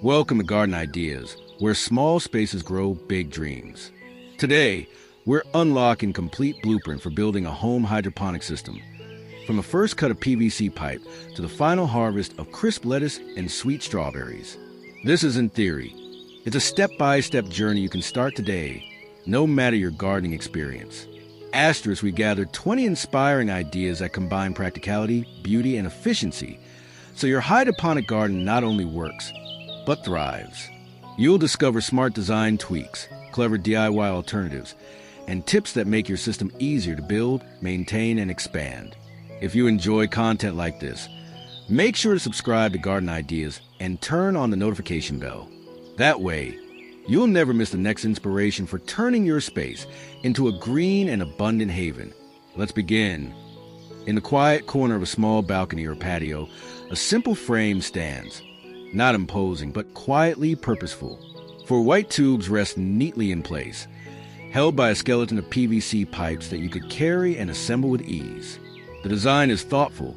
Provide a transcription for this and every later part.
Welcome to Garden Ideas, where small spaces grow big dreams. Today, we're unlocking complete blueprint for building a home hydroponic system. From the first cut of PVC pipe to the final harvest of crisp lettuce and sweet strawberries. This isn't theory. It's a step-by-step journey you can start today, no matter your gardening experience. We gathered 20 inspiring ideas that combine practicality, beauty, and efficiency, so your hydroponic garden not only works, but thrives. You'll discover smart design tweaks, clever DIY alternatives, and tips that make your system easier to build, maintain, and expand. If you enjoy content like this, make sure to subscribe to Garden Ideas and turn on the notification bell. That way, you'll never miss the next inspiration for turning your space into a green and abundant haven. Let's begin. In the quiet corner of a small balcony or patio, a simple frame stands. Not imposing, but quietly purposeful. Four white tubes rest neatly in place, held by a skeleton of PVC pipes that you could carry and assemble with ease. The design is thoughtful,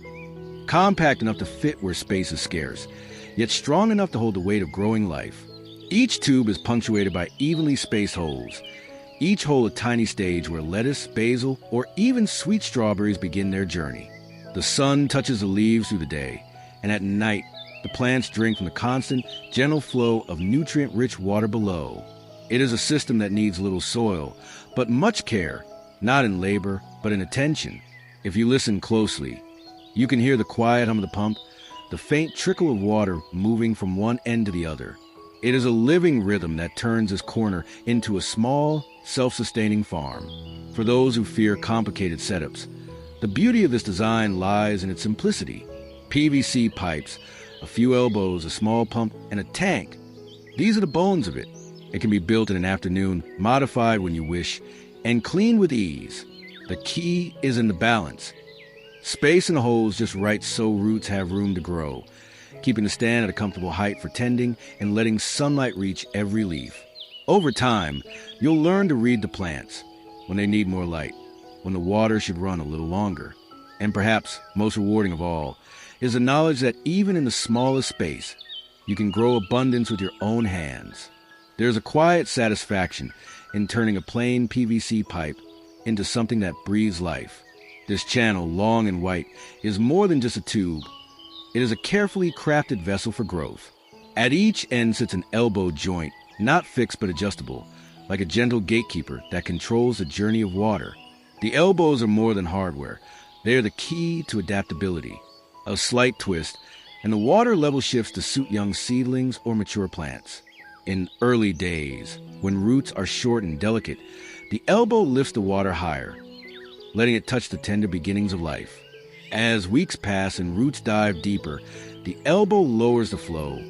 compact enough to fit where space is scarce, yet strong enough to hold the weight of growing life. Each tube is punctuated by evenly spaced holes, each hole a tiny stage where lettuce, basil, or even sweet strawberries begin their journey. The sun touches the leaves through the day, and at night, the plants drink from the constant, gentle flow of nutrient-rich water below. It is a system that needs little soil, but much care, not in labor, but in attention. If you listen closely, you can hear the quiet hum of the pump, the faint trickle of water moving from one end to the other. It is a living rhythm that turns this corner into a small, self-sustaining farm. For those who fear complicated setups, the beauty of this design lies in its simplicity. PVC pipes, a few elbows, a small pump, and a tank. These are the bones of it. It can be built in an afternoon, modified when you wish, and cleaned with ease. The key is in the balance. Space in the holes just right so roots have room to grow, keeping the stand at a comfortable height for tending and letting sunlight reach every leaf. Over time, you'll learn to read the plants, when they need more light, when the water should run a little longer. And perhaps most rewarding of all is the knowledge that even in the smallest space, you can grow abundance with your own hands. There's a quiet satisfaction in turning a plain PVC pipe into something that breathes life. This channel, long and white, is more than just a tube. It is a carefully crafted vessel for growth. At each end sits an elbow joint, not fixed but adjustable, like a gentle gatekeeper that controls the journey of water. The elbows are more than hardware. They are the key to adaptability. A slight twist, and the water level shifts to suit young seedlings or mature plants. In early days, when roots are short and delicate, the elbow lifts the water higher, letting it touch the tender beginnings of life. As weeks pass and roots dive deeper, the elbow lowers the flow,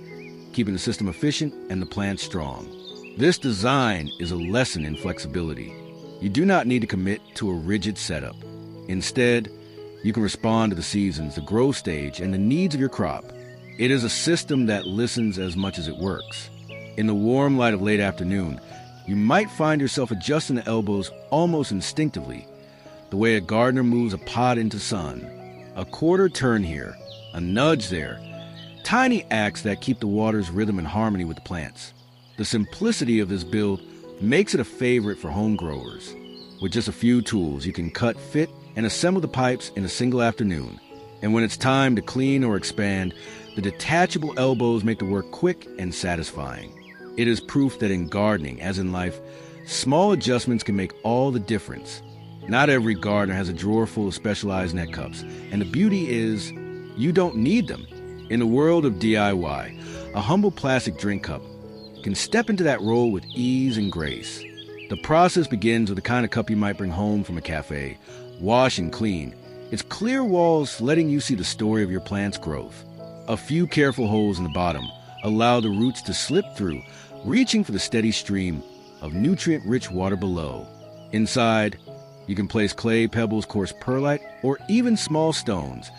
keeping the system efficient and the plant strong. This design is a lesson in flexibility. You do not need to commit to a rigid setup. Instead, you can respond to the seasons, the growth stage, and the needs of your crop. It is a system that listens as much as it works. In the warm light of late afternoon, you might find yourself adjusting the elbows almost instinctively, the way a gardener moves a pot into sun. A quarter turn here, a nudge there, tiny acts that keep the water's rhythm in harmony with the plants. The simplicity of this build makes it a favorite for home growers. With just a few tools, you can cut, fit, and assemble the pipes in a single afternoon. And when it's time to clean or expand, the detachable elbows make the work quick and satisfying. It is proof that in gardening, as in life, small adjustments can make all the difference. Not every gardener has a drawer full of specialized net cups, and the beauty is, you don't need them. In the world of DIY, a humble plastic drink cup can step into that role with ease and grace. The process begins with the kind of cup you might bring home from a cafe, wash and clean. Its clear walls letting you see the story of your plant's growth. A few careful holes in the bottom allow the roots to slip through, reaching for the steady stream of nutrient-rich water below. Inside, you can place clay, pebbles, coarse perlite, or even small stones,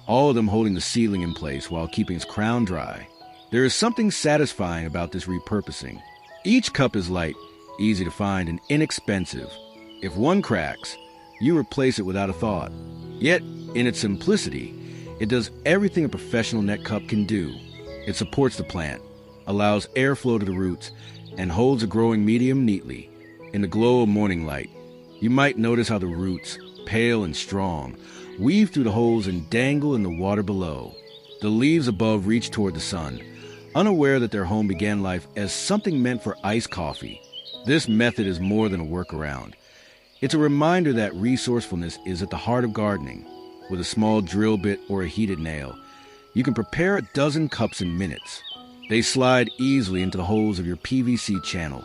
all of them holding the seedling in place while keeping its crown dry. There is something satisfying about this repurposing. Each cup is light, easy to find, and inexpensive. If one cracks, you replace it without a thought. Yet, in its simplicity, it does everything a professional net cup can do. It supports the plant, allows airflow to the roots, and holds a growing medium neatly. In the glow of morning light, you might notice how the roots, pale and strong, weave through the holes and dangle in the water below. The leaves above reach toward the sun, unaware that their home began life as something meant for iced coffee. This method is more than a workaround. It's a reminder that resourcefulness is at the heart of gardening. With a small drill bit or a heated nail, you can prepare a dozen cups in minutes. They slide easily into the holes of your PVC channel,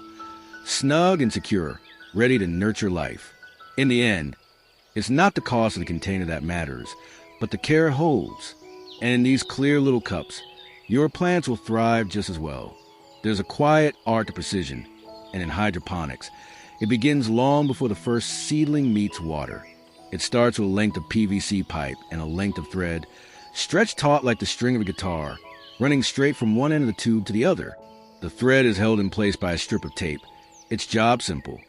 snug and secure, ready to nurture life. In the end, it's not the cost of the container that matters, but the care it holds. And in these clear little cups, your plants will thrive just as well. There's a quiet art to precision, and in hydroponics, it begins long before the first seedling meets water. It starts with a length of PVC pipe and a length of thread, stretched taut like the string of a guitar, running straight from one end of the tube to the other. The thread is held in place by a strip of tape. Its job simple: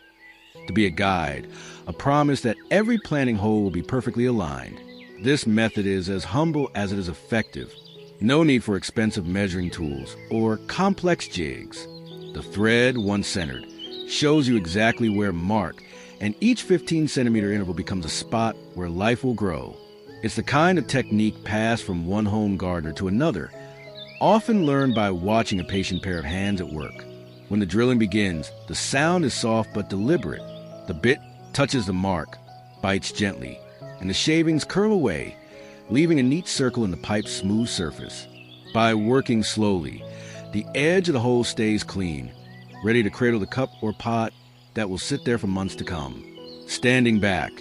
to be a guide, a promise that every planting hole will be perfectly aligned. This method is as humble as it is effective. No need for expensive measuring tools or complex jigs. The thread, once centered, shows you exactly where to mark, and each 15-centimeter interval becomes a spot where life will grow. It's the kind of technique passed from one home gardener to another, often learned by watching a patient pair of hands at work. When the drilling begins, the sound is soft but deliberate. The bit touches the mark, bites gently, and the shavings curl away, leaving a neat circle in the pipe's smooth surface. By working slowly, the edge of the hole stays clean, ready to cradle the cup or pot that will sit there for months to come. Standing back,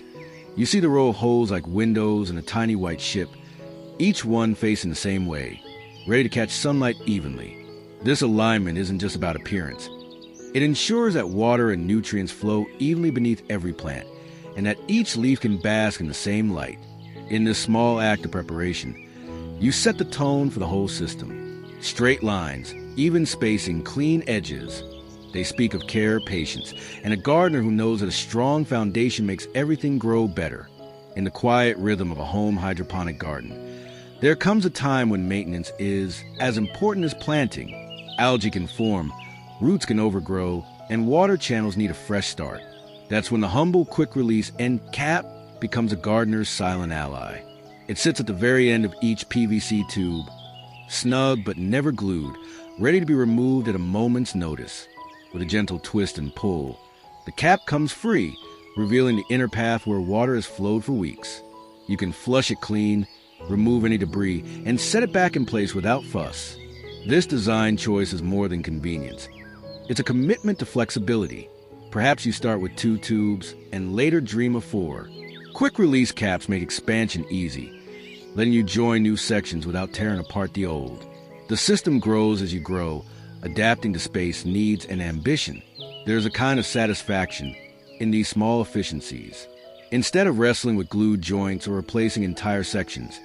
you see the row of holes like windows in a tiny white ship, each one facing the same way, ready to catch sunlight evenly. This alignment isn't just about appearance. It ensures that water and nutrients flow evenly beneath every plant, and that each leaf can bask in the same light. In this small act of preparation, you set the tone for the whole system. Straight lines, even spacing, clean edges. They speak of care, patience, and a gardener who knows that a strong foundation makes everything grow better. In the quiet rhythm of a home hydroponic garden, there comes a time when maintenance is as important as planting. Algae can form, roots can overgrow, and water channels need a fresh start. That's when the humble, quick-release end cap becomes a gardener's silent ally. It sits at the very end of each PVC tube, snug but never glued, ready to be removed at a moment's notice. With a gentle twist and pull, the cap comes free, revealing the inner path where water has flowed for weeks. You can flush it clean, remove any debris, and set it back in place without fuss. This design choice is more than convenience. It's a commitment to flexibility. Perhaps you start with 2 tubes and later dream of 4. Quick-release caps make expansion easy, letting you join new sections without tearing apart the old. The system grows as you grow, adapting to space, needs, and ambition. There's a kind of satisfaction in these small efficiencies. Instead of wrestling with glued joints or replacing entire sections,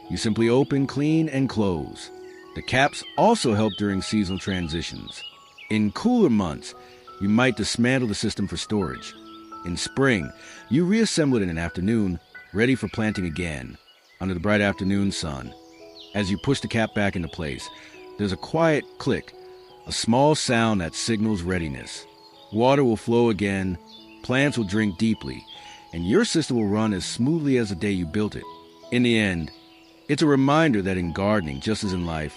you simply open, clean, and close. The caps also help during seasonal transitions. In cooler months, you might dismantle the system for storage. In spring, you reassemble it in an afternoon, ready for planting again, under the bright afternoon sun. As you push the cap back into place, there's a quiet click, a small sound that signals readiness. Water will flow again, plants will drink deeply, and your system will run as smoothly as the day you built it. In the end, it's a reminder that in gardening, just as in life,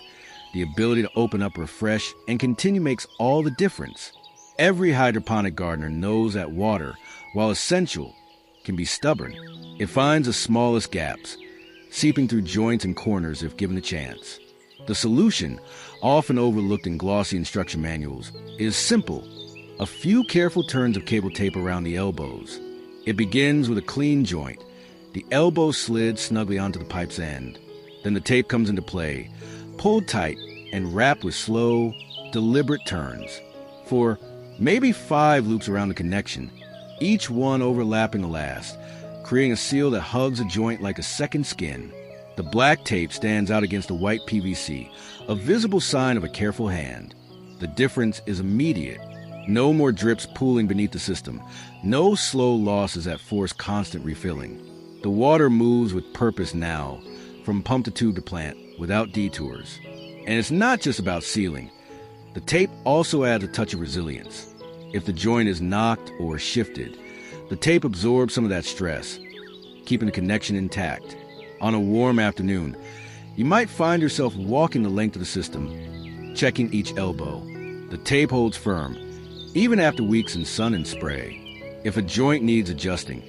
the ability to open up, refresh, and continue makes all the difference. Every hydroponic gardener knows that water, while essential, can be stubborn. It finds the smallest gaps, seeping through joints and corners if given a chance. The solution, often overlooked in glossy instruction manuals, is simple: a few careful turns of cable tape around the elbows. It begins with a clean joint, the elbow slid snugly onto the pipe's end. Then the tape comes into play, pulled tight and wrapped with slow, deliberate turns. For maybe 5 loops around the connection, each one overlapping the last, creating a seal that hugs a joint like a second skin. The black tape stands out against the white PVC, a visible sign of a careful hand. The difference is immediate. No more drips pooling beneath the system, no slow losses that force constant refilling. The water moves with purpose now, from pump to tube to plant, without detours. And it's not just about sealing. The tape also adds a touch of resilience. If the joint is knocked or shifted, the tape absorbs some of that stress, keeping the connection intact. On a warm afternoon, you might find yourself walking the length of the system, checking each elbow. The tape holds firm, even after weeks in sun and spray. If a joint needs adjusting,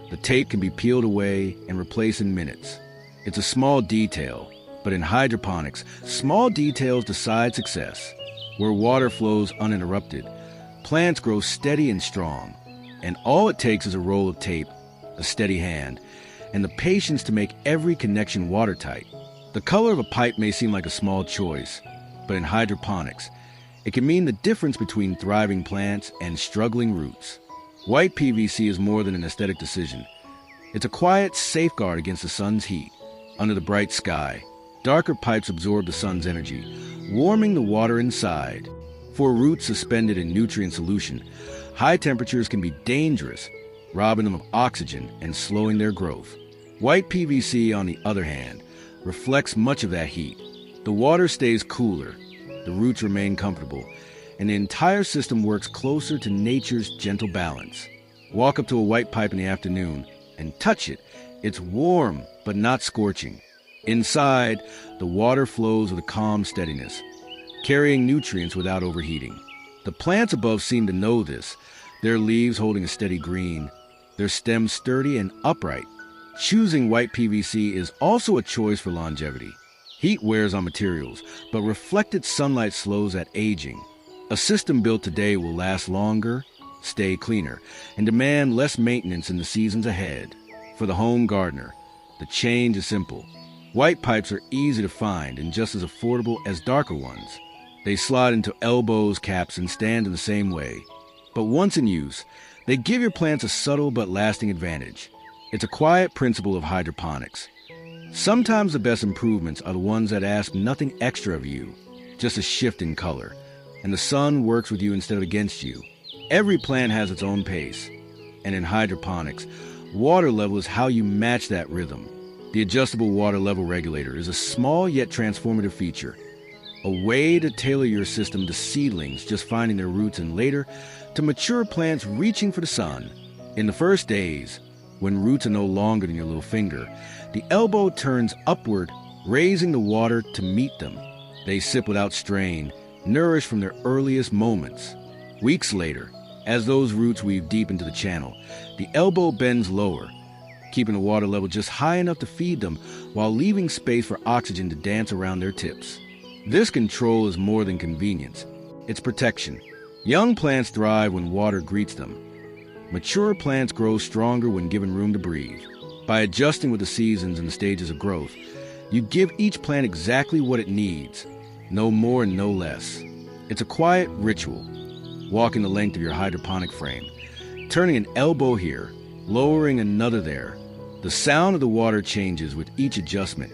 the tape can be peeled away and replaced in minutes. It's a small detail, but in hydroponics, small details decide success. Where water flows uninterrupted, plants grow steady and strong, and all it takes is a roll of tape, a steady hand, and the patience to make every connection watertight. The color of a pipe may seem like a small choice, but in hydroponics, it can mean the difference between thriving plants and struggling roots. White PVC is more than an aesthetic decision. It's a quiet safeguard against the sun's heat. Under the bright sky, darker pipes absorb the sun's energy, warming the water inside. For roots suspended in nutrient solution, high temperatures can be dangerous, robbing them of oxygen and slowing their growth. White PVC, on the other hand, reflects much of that heat. The water stays cooler, the roots remain comfortable, and the entire system works closer to nature's gentle balance. Walk up to a white pipe in the afternoon and touch it. It's warm, but not scorching. Inside, the water flows with a calm steadiness, carrying nutrients without overheating. The plants above seem to know this, their leaves holding a steady green, their stems sturdy and upright. Choosing white PVC is also a choice for longevity. Heat wears on materials, but reflected sunlight slows that aging. A system built today will last longer, stay cleaner, and demand less maintenance in the seasons ahead. For the home gardener, the change is simple. White pipes are easy to find and just as affordable as darker ones. They slide into elbows, caps, and stand in the same way. But once in use, they give your plants a subtle but lasting advantage. It's a quiet principle of hydroponics. Sometimes the best improvements are the ones that ask nothing extra of you, just a shift in color, and the sun works with you instead of against you. Every plant has its own pace, and in hydroponics, water level is how you match that rhythm. The adjustable water level regulator is a small yet transformative feature, a way to tailor your system to seedlings just finding their roots and later to mature plants reaching for the sun. In the first days, when roots are no longer than your little finger, the elbow turns upward, raising the water to meet them. They sip without strain, nourished from their earliest moments. Weeks later, as those roots weave deep into the channel, the elbow bends lower, keeping the water level just high enough to feed them while leaving space for oxygen to dance around their tips. This control is more than convenience. It's protection. Young plants thrive when water greets them. Mature plants grow stronger when given room to breathe. By adjusting with the seasons and the stages of growth, you give each plant exactly what it needs, no more and no less. It's a quiet ritual. Walking the length of your hydroponic frame, turning an elbow here, lowering another there. The sound of the water changes with each adjustment.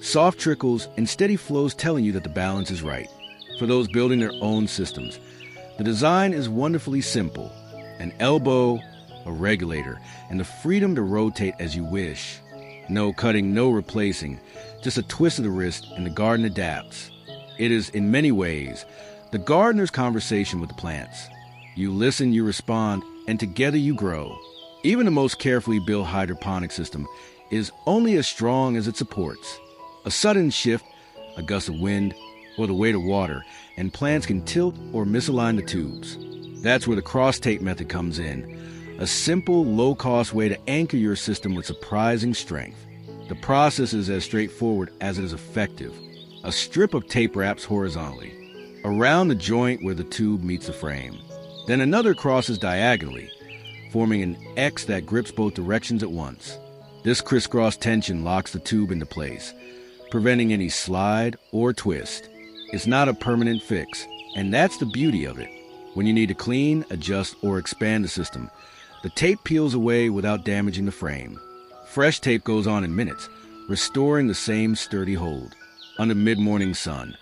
Soft trickles and steady flows telling you that the balance is right. For those building their own systems, the design is wonderfully simple. An elbow, a regulator, and the freedom to rotate as you wish. No cutting, no replacing, just a twist of the wrist and the garden adapts. It is, in many ways, the gardener's conversation with the plants. You listen, you respond, and together you grow. Even the most carefully built hydroponic system is only as strong as it supports. A sudden shift, a gust of wind, or the weight of water, and plants can tilt or misalign the tubes. That's where the cross-tape method comes in, a simple, low-cost way to anchor your system with surprising strength. The process is as straightforward as it is effective. A strip of tape wraps horizontally around the joint where the tube meets the frame. Then another crosses diagonally, forming an X that grips both directions at once. This crisscross tension locks the tube into place, preventing any slide or twist. It's not a permanent fix, and that's the beauty of it. When you need to clean, adjust, or expand the system, the tape peels away without damaging the frame. Fresh tape goes on in minutes, restoring the same sturdy hold. Under mid-morning sun,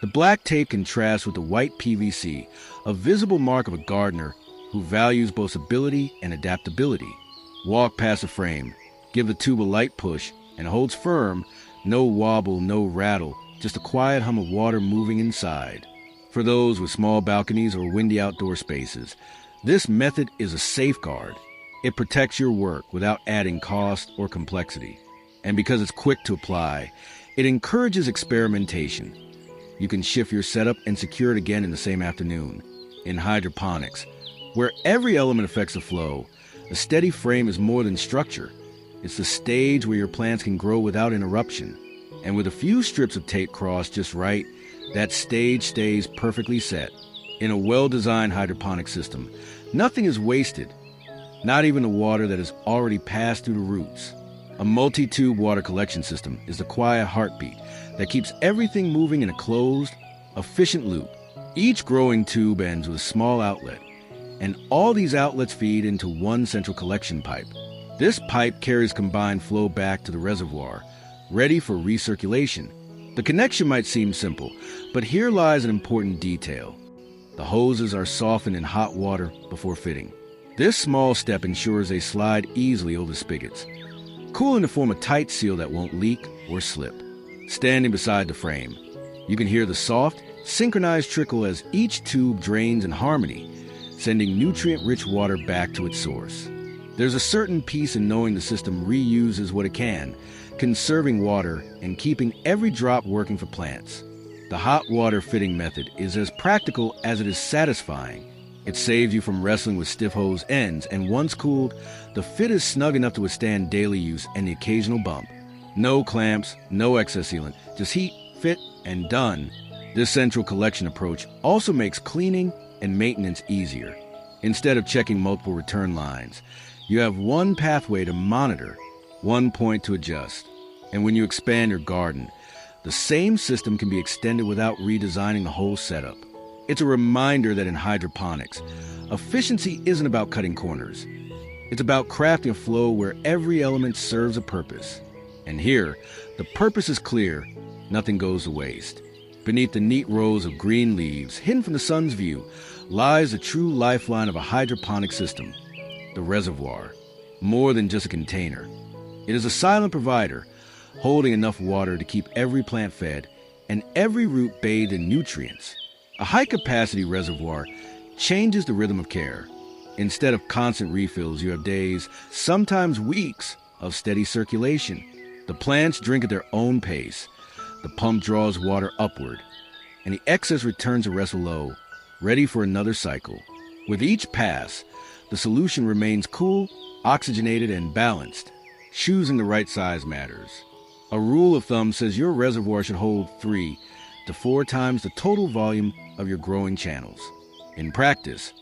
the black tape contrasts with the white PVC, a visible mark of a gardener who values both stability and adaptability. Walk past the frame, give the tube a light push, and it holds firm, no wobble, no rattle, just a quiet hum of water moving inside. For those with small balconies or windy outdoor spaces, this method is a safeguard. It protects your work without adding cost or complexity. And because it's quick to apply, it encourages experimentation. You can shift your setup and secure it again in the same afternoon. In hydroponics, where every element affects the flow, a steady frame is more than structure. It's the stage where your plants can grow without interruption. And with a few strips of tape crossed just right, that stage stays perfectly set. In a well-designed hydroponic system, nothing is wasted, not even the water that has already passed through the roots. A multi-tube water collection system is the quiet heartbeat that keeps everything moving in a closed, efficient loop. Each growing tube ends with a small outlet, and all these outlets feed into one central collection pipe. This pipe carries combined flow back to the reservoir, ready for recirculation. The connection might seem simple, but here lies an important detail. The hoses are softened in hot water before fitting. This small step ensures they slide easily over spigots, cooling to form a tight seal that won't leak or slip. Standing beside the frame, you can hear the soft, synchronized trickle as each tube drains in harmony, sending nutrient-rich water back to its source. There's a certain peace in knowing the system reuses what it can, conserving water and keeping every drop working for plants. The hot water fitting method is as practical as it is satisfying. It saves you from wrestling with stiff hose ends, and once cooled, the fit is snug enough to withstand daily use and the occasional bump. No clamps, no excess sealant, just heat, fit, and done. This central collection approach also makes cleaning and maintenance easier. Instead of checking multiple return lines, you have one pathway to monitor, one point to adjust. And when you expand your garden, the same system can be extended without redesigning the whole setup. It's a reminder that in hydroponics, efficiency isn't about cutting corners. It's about crafting a flow where every element serves a purpose. And here, the purpose is clear. Nothing goes to waste. Beneath the neat rows of green leaves, hidden from the sun's view, lies the true lifeline of a hydroponic system, the reservoir. More than just a container. It is a silent provider, holding enough water to keep every plant fed and every root bathed in nutrients. A high-capacity reservoir changes the rhythm of care. Instead of constant refills, you have days, sometimes weeks, of steady circulation. The plants drink at their own pace. The pump draws water upward, and the excess returns to rest below, ready for another cycle. With each pass, the solution remains cool, oxygenated, and balanced. Choosing the right size matters. A rule of thumb says your reservoir should hold 3 to 4 times the total volume of your growing channels. In practice,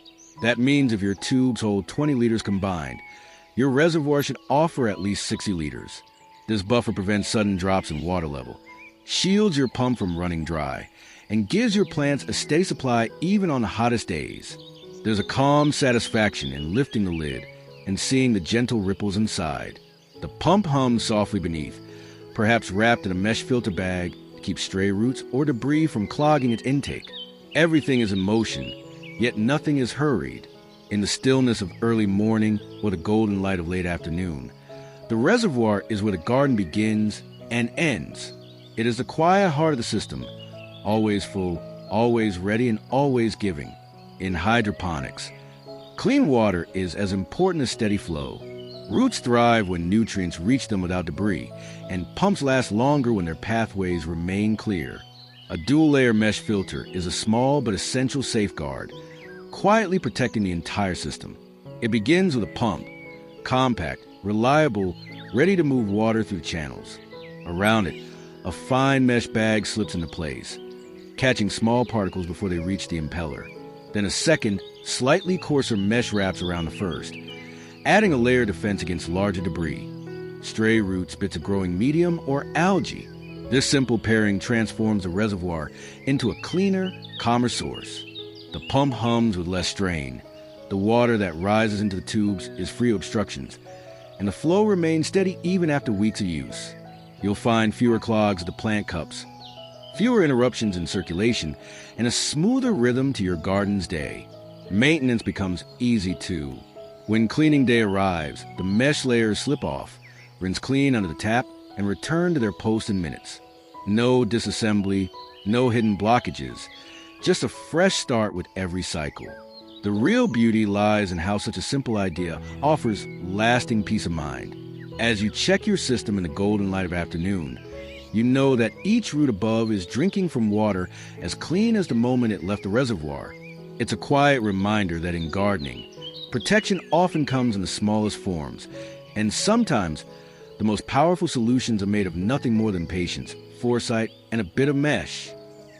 that means if your tubes hold 20 liters combined, your reservoir should offer at least 60 liters. This buffer prevents sudden drops in water level, shields your pump from running dry, and gives your plants a steady supply even on the hottest days. There's a calm satisfaction in lifting the lid and seeing the gentle ripples inside. The pump hums softly beneath, perhaps wrapped in a mesh filter bag to keep stray roots or debris from clogging its intake. Everything is in motion, yet nothing is hurried. In the stillness of early morning or the golden light of late afternoon, the reservoir is where the garden begins and ends. It is the quiet heart of the system, always full, always ready, and always giving. In hydroponics, clean water is as important as steady flow. Roots thrive when nutrients reach them without debris, and pumps last longer when their pathways remain clear. A dual-layer mesh filter is a small but essential safeguard, quietly protecting the entire system. It begins with a pump, compact, reliable, ready to move water through channels. Around it, a fine mesh bag slips into place, catching small particles before they reach the impeller. Then a second, slightly coarser mesh wraps around the first, adding a layer of defense against larger debris, stray roots, bits of growing medium, or algae. This simple pairing transforms the reservoir into a cleaner, calmer source. The pump hums with less strain. The water that rises into the tubes is free of obstructions, and the flow remains steady even after weeks of use. You'll find fewer clogs at the plant cups, fewer interruptions in circulation, and a smoother rhythm to your garden's day. Maintenance becomes easy too. When cleaning day arrives, the mesh layers slip off, rinse clean under the tap, and return to their post in minutes. No disassembly, no hidden blockages, just a fresh start with every cycle. The real beauty lies in how such a simple idea offers lasting peace of mind. As you check your system in the golden light of afternoon, you know that each root above is drinking from water as clean as the moment it left the reservoir. It's a quiet reminder that in gardening, protection often comes in the smallest forms, and sometimes the most powerful solutions are made of nothing more than patience, foresight, and a bit of mesh.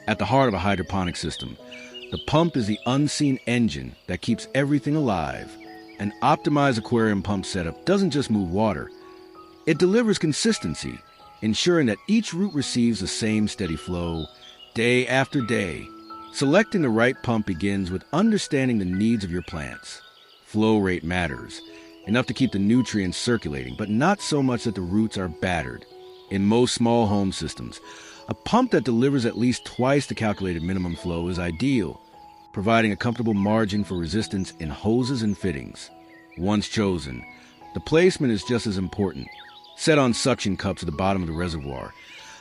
At the heart of a hydroponic system, the pump is the unseen engine that keeps everything alive. An optimized aquarium pump setup doesn't just move water, it delivers consistency, ensuring that each root receives the same steady flow, day after day. Selecting the right pump begins with understanding the needs of your plants. Flow rate matters, enough to keep the nutrients circulating, but not so much that the roots are battered. In most small home systems, a pump that delivers at least twice the calculated minimum flow is ideal, providing a comfortable margin for resistance in hoses and fittings. Once chosen, the placement is just as important. Set on suction cups at the bottom of the reservoir,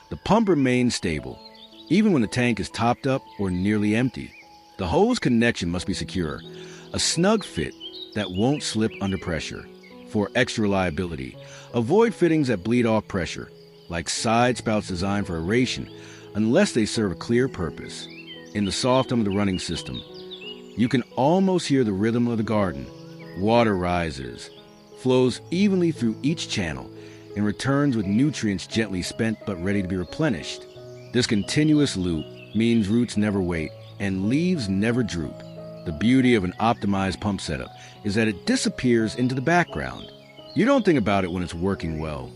the pump remains stable, even when the tank is topped up or nearly empty. The hose connection must be secure, a snug fit that won't slip under pressure. For extra reliability, avoid fittings that bleed off pressure, like side spouts designed for aeration, unless they serve a clear purpose. In the soft hum of the running system, you can almost hear the rhythm of the garden. Water rises, flows evenly through each channel, and returns with nutrients gently spent but ready to be replenished. This continuous loop means roots never wait and leaves never droop. The beauty of an optimized pump setup is that it disappears into the background. You don't think about it when it's working well.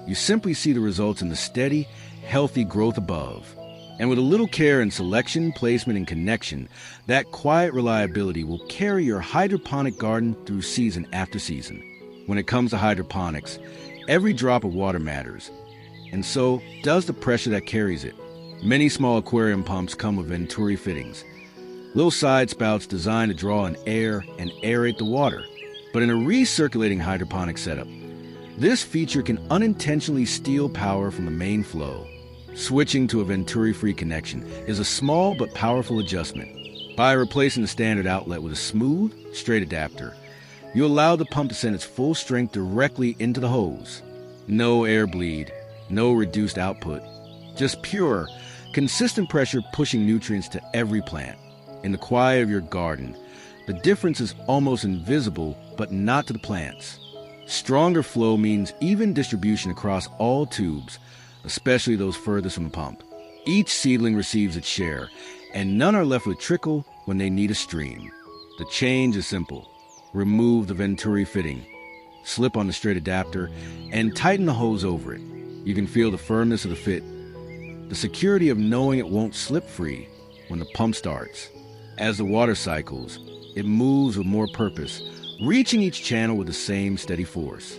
You simply see the results in the steady, healthy growth above. And with a little care in selection, placement, and connection, that quiet reliability will carry your hydroponic garden through season after season. When it comes to hydroponics, every drop of water matters, and so does the pressure that carries it. Many small aquarium pumps come with Venturi fittings, little side spouts designed to draw in air and aerate the water. But in a recirculating hydroponic setup, this feature can unintentionally steal power from the main flow. Switching to a Venturi-free connection is a small but powerful adjustment. By replacing the standard outlet with a smooth, straight adapter, you allow the pump to send its full strength directly into the hose. No air bleed, no reduced output, just pure, consistent pressure pushing nutrients to every plant. In the quiet of your garden, the difference is almost invisible, but not to the plants. Stronger flow means even distribution across all tubes, especially those furthest from the pump. Each seedling receives its share, and none are left with trickle when they need a stream. The change is simple. Remove the Venturi fitting, slip on the straight adapter, and tighten the hose over it. You can feel the firmness of the fit, the security of knowing it won't slip free when the pump starts. As the water cycles, it moves with more purpose, reaching each channel with the same steady force.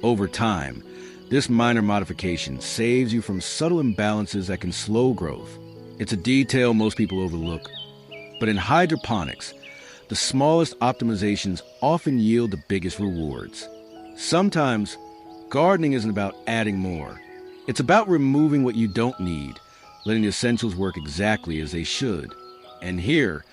Over time, this minor modification saves you from subtle imbalances that can slow growth. It's a detail most people overlook. But in hydroponics, the smallest optimizations often yield the biggest rewards. Sometimes, gardening isn't about adding more. It's about removing what you don't need, letting the essentials work exactly as they should. And here,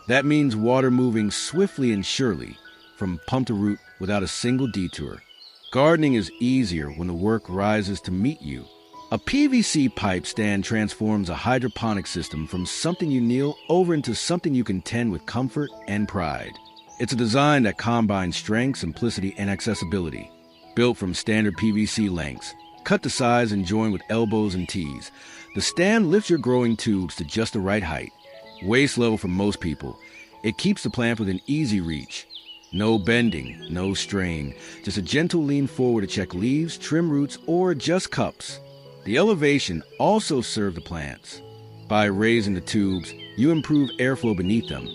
that means water moving swiftly and surely, from pump to root without a single detour. Gardening is easier when the work rises to meet you. A PVC pipe stand transforms a hydroponic system from something you kneel over into something you can tend with comfort and pride. It's a design that combines strength, simplicity, and accessibility. Built from standard PVC lengths, cut to size and joined with elbows and T's, the stand lifts your growing tubes to just the right height. Waist level for most people, it keeps the plant within easy reach. No bending, no strain, just a gentle lean forward to check leaves, trim roots, or adjust cups. The elevation also serves the plants. By raising the tubes, you improve airflow beneath them,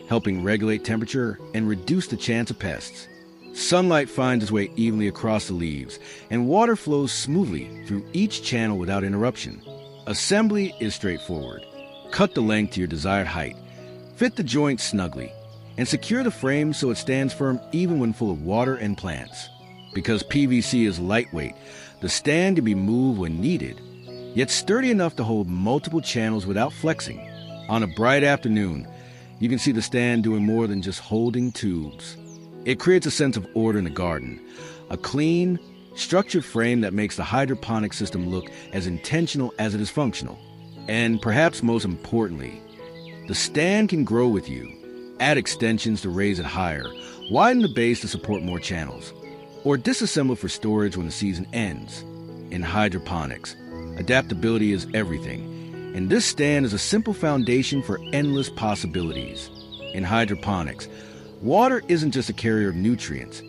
helping regulate temperature and reduce the chance of pests. Sunlight finds its way evenly across the leaves, and water flows smoothly through each channel without interruption. Assembly is straightforward. Cut the length to your desired height, fit the joint snugly, and secure the frame so it stands firm even when full of water and plants. Because PVC is lightweight, the stand can be moved when needed, yet sturdy enough to hold multiple channels without flexing. On a bright afternoon, you can see the stand doing more than just holding tubes. It creates a sense of order in the garden, a clean, structured frame that makes the hydroponic system look as intentional as it is functional. And perhaps most importantly, the stand can grow with you. Add extensions to raise it higher, widen the base to support more channels, or disassemble for storage when the season ends. In hydroponics, adaptability is everything, and this stand is a simple foundation for endless possibilities. In hydroponics, water isn't just a carrier of nutrients,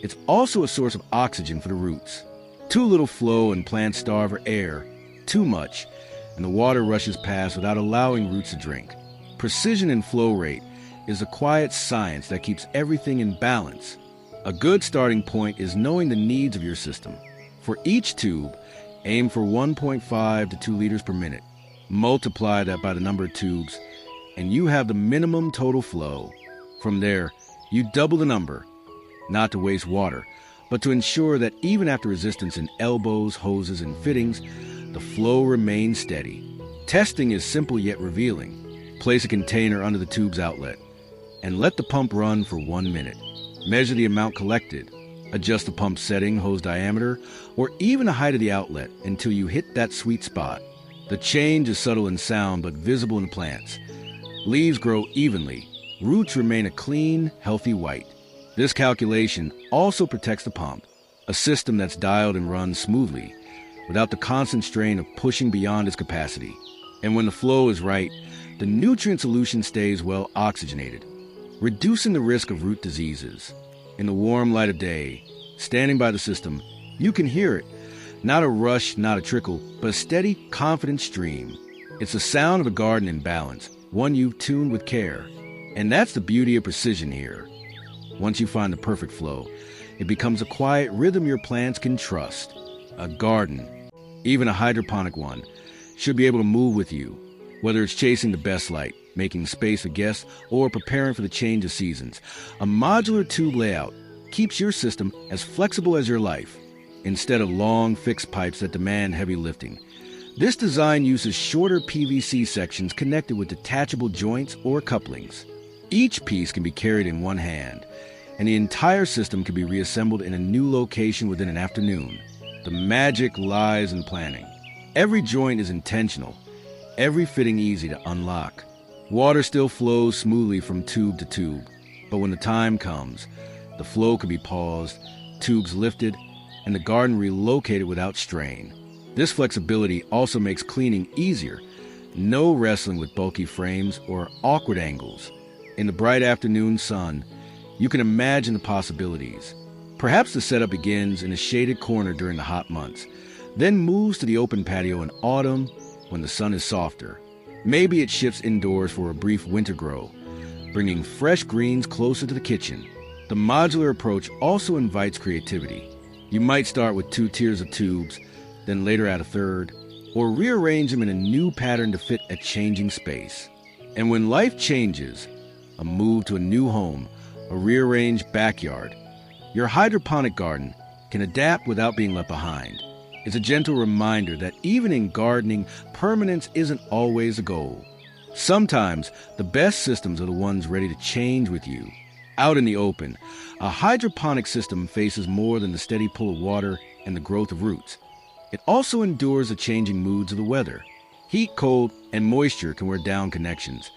it's also a source of oxygen for the roots. Too little flow and plants starve for air, too much, and the water rushes past without allowing roots to drink. Precision in flow rate is a quiet science that keeps everything in balance. A good starting point is knowing the needs of your system. For each tube, aim for 1.5 to 2 liters per minute. Multiply that by the number of tubes, and you have the minimum total flow. From there, you double the number, not to waste water, but to ensure that even after resistance in elbows, hoses, and fittings, the flow remains steady. Testing is simple yet revealing. Place a container under the tube's outlet, and let the pump run for 1 minute. Measure the amount collected. Adjust the pump setting, hose diameter, or even the height of the outlet until you hit that sweet spot. The change is subtle in sound but visible in plants. Leaves grow evenly. Roots remain a clean, healthy white. This calculation also protects the pump, a system that's dialed and runs smoothly, without the constant strain of pushing beyond its capacity. And when the flow is right, the nutrient solution stays well oxygenated, reducing the risk of root diseases. In the warm light of day, standing by the system, you can hear it. Not a rush, not a trickle, but a steady, confident stream. It's the sound of a garden in balance, one you've tuned with care. And that's the beauty of precision here. Once you find the perfect flow, it becomes a quiet rhythm your plants can trust. A garden, even a hydroponic one, should be able to move with you, whether it's chasing the best light, making space for guests, or preparing for the change of seasons. A modular tube layout keeps your system as flexible as your life, instead of long, fixed pipes that demand heavy lifting. This design uses shorter PVC sections connected with detachable joints or couplings. Each piece can be carried in one hand, and the entire system can be reassembled in a new location within an afternoon. The magic lies in planning. Every joint is intentional, every fitting easy to unlock. Water still flows smoothly from tube to tube, but when the time comes, the flow can be paused, tubes lifted, and the garden relocated without strain. This flexibility also makes cleaning easier. No wrestling with bulky frames or awkward angles. In the bright afternoon sun, you can imagine the possibilities. Perhaps the setup begins in a shaded corner during the hot months, then moves to the open patio in autumn when the sun is softer. Maybe it shifts indoors for a brief winter grow, bringing fresh greens closer to the kitchen. The modular approach also invites creativity. You might start with 2 tiers of tubes, then later add a third, or rearrange them in a new pattern to fit a changing space. And when life changes, a move to a new home, a rearranged backyard, your hydroponic garden can adapt without being left behind. It's a gentle reminder that even in gardening, permanence isn't always a goal. Sometimes the best systems are the ones ready to change with you. Out in the open, a hydroponic system faces more than the steady pull of water and the growth of roots. It also endures the changing moods of the weather. Heat, cold, and moisture can wear down connections,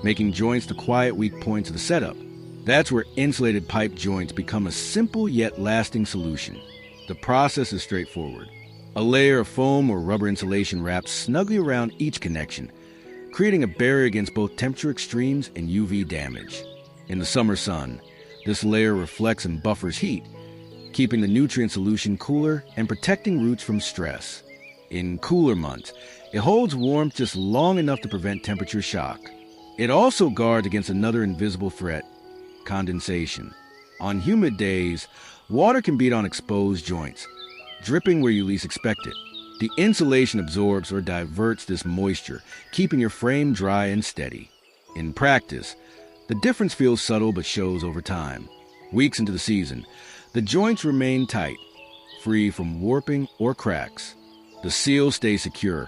making joints the quiet weak points of the setup. That's where insulated pipe joints become a simple yet lasting solution. The process is straightforward. A layer of foam or rubber insulation wraps snugly around each connection, creating a barrier against both temperature extremes and UV damage. In the summer sun, this layer reflects and buffers heat, keeping the nutrient solution cooler and protecting roots from stress. In cooler months, it holds warmth just long enough to prevent temperature shock. It also guards against another invisible threat, condensation. On humid days, water can beat on exposed joints, dripping where you least expect it. The insulation absorbs or diverts this moisture, keeping your frame dry and steady. In practice, the difference feels subtle but shows over time. Weeks into the season, the joints remain tight, free from warping or cracks. The seal stays secure,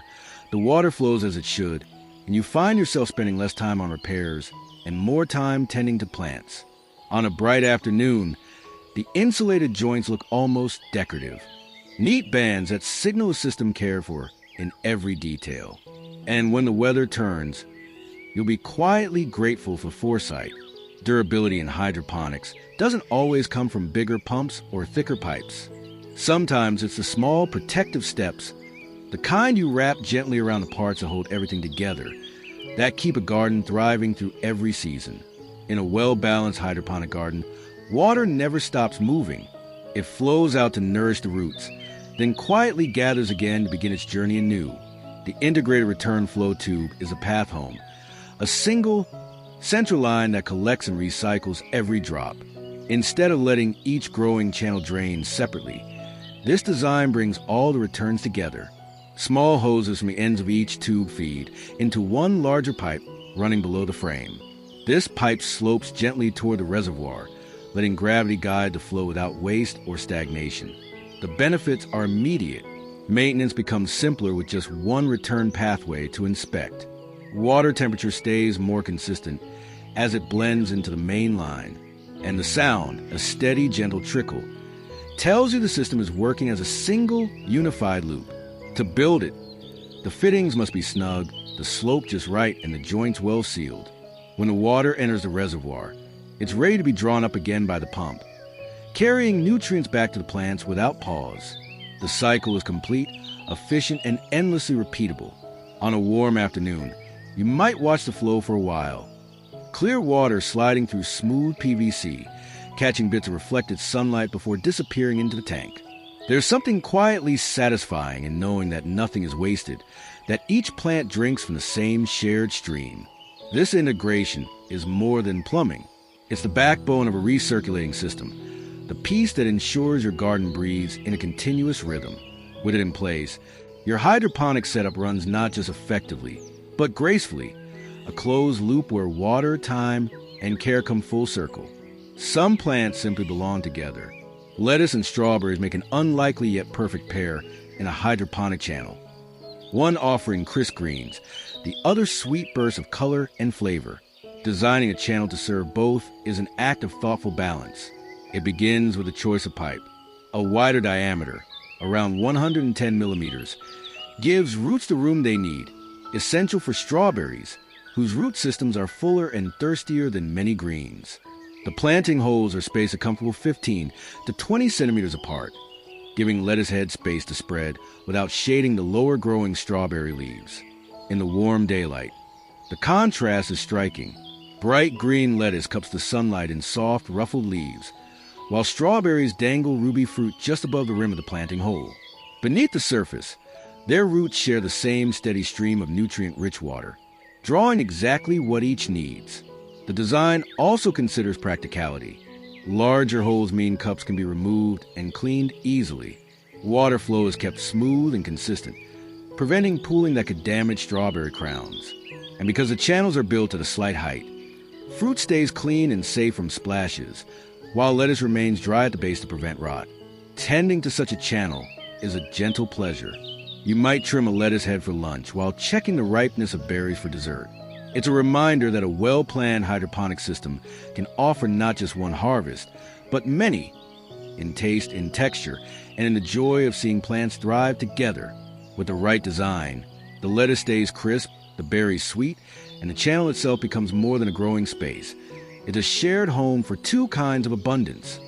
the water flows as it should, and you find yourself spending less time on repairs and more time tending to plants. On a bright afternoon, the insulated joints look almost decorative. Neat bands that signal a system cared for in every detail. And when the weather turns, you'll be quietly grateful for foresight. Durability in hydroponics doesn't always come from bigger pumps or thicker pipes. Sometimes it's the small protective steps, the kind you wrap gently around the parts that hold everything together, that keep a garden thriving through every season. In a well-balanced hydroponic garden, water never stops moving. It flows out to nourish the roots, then quietly gathers again to begin its journey anew. The integrated return flow tube is a path home, a single, central line that collects and recycles every drop. Instead of letting each growing channel drain separately, this design brings all the returns together. Small hoses from the ends of each tube feed into one larger pipe running below the frame. This pipe slopes gently toward the reservoir, letting gravity guide the flow without waste or stagnation. The benefits are immediate. Maintenance becomes simpler with just one return pathway to inspect. Water temperature stays more consistent as it blends into the main line, and the sound, a steady, gentle trickle, tells you the system is working as a single, unified loop. To build it, the fittings must be snug, the slope just right, and the joints well sealed. When the water enters the reservoir, it's ready to be drawn up again by the pump, carrying nutrients back to the plants without pause. The cycle is complete, efficient, and endlessly repeatable. On a warm afternoon, you might watch the flow for a while. Clear water sliding through smooth PVC, catching bits of reflected sunlight before disappearing into the tank. There's something quietly satisfying in knowing that nothing is wasted, that each plant drinks from the same shared stream. This integration is more than plumbing. It's the backbone of a recirculating system, the piece that ensures your garden breathes in a continuous rhythm. With it in place, your hydroponic setup runs not just effectively, but gracefully, a closed loop where water, time, and care come full circle. Some plants simply belong together. Lettuce and strawberries make an unlikely yet perfect pair in a hydroponic channel. One offering crisp greens, the other sweet bursts of color and flavor. Designing a channel to serve both is an act of thoughtful balance. It begins with a choice of pipe. A wider diameter, around 110 millimeters, gives roots the room they need, essential for strawberries, whose root systems are fuller and thirstier than many greens. The planting holes are spaced a comfortable 15 to 20 centimeters apart, giving lettuce head space to spread without shading the lower growing strawberry leaves. In the warm daylight, the contrast is striking. Bright green lettuce cups the sunlight in soft, ruffled leaves, while strawberries dangle ruby fruit just above the rim of the planting hole. Beneath the surface, their roots share the same steady stream of nutrient-rich water, drawing exactly what each needs. The design also considers practicality. Larger holes mean cups can be removed and cleaned easily. Water flow is kept smooth and consistent, preventing pooling that could damage strawberry crowns. And because the channels are built at a slight height, fruit stays clean and safe from splashes, while lettuce remains dry at the base to prevent rot. Tending to such a channel is a gentle pleasure. You might trim a lettuce head for lunch while checking the ripeness of berries for dessert. It's a reminder that a well-planned hydroponic system can offer not just one harvest, but many, in taste, in texture, and in the joy of seeing plants thrive together. With the right design, the lettuce stays crisp, the berries sweet, and the channel itself becomes more than a growing space. It's a shared home for two kinds of abundance: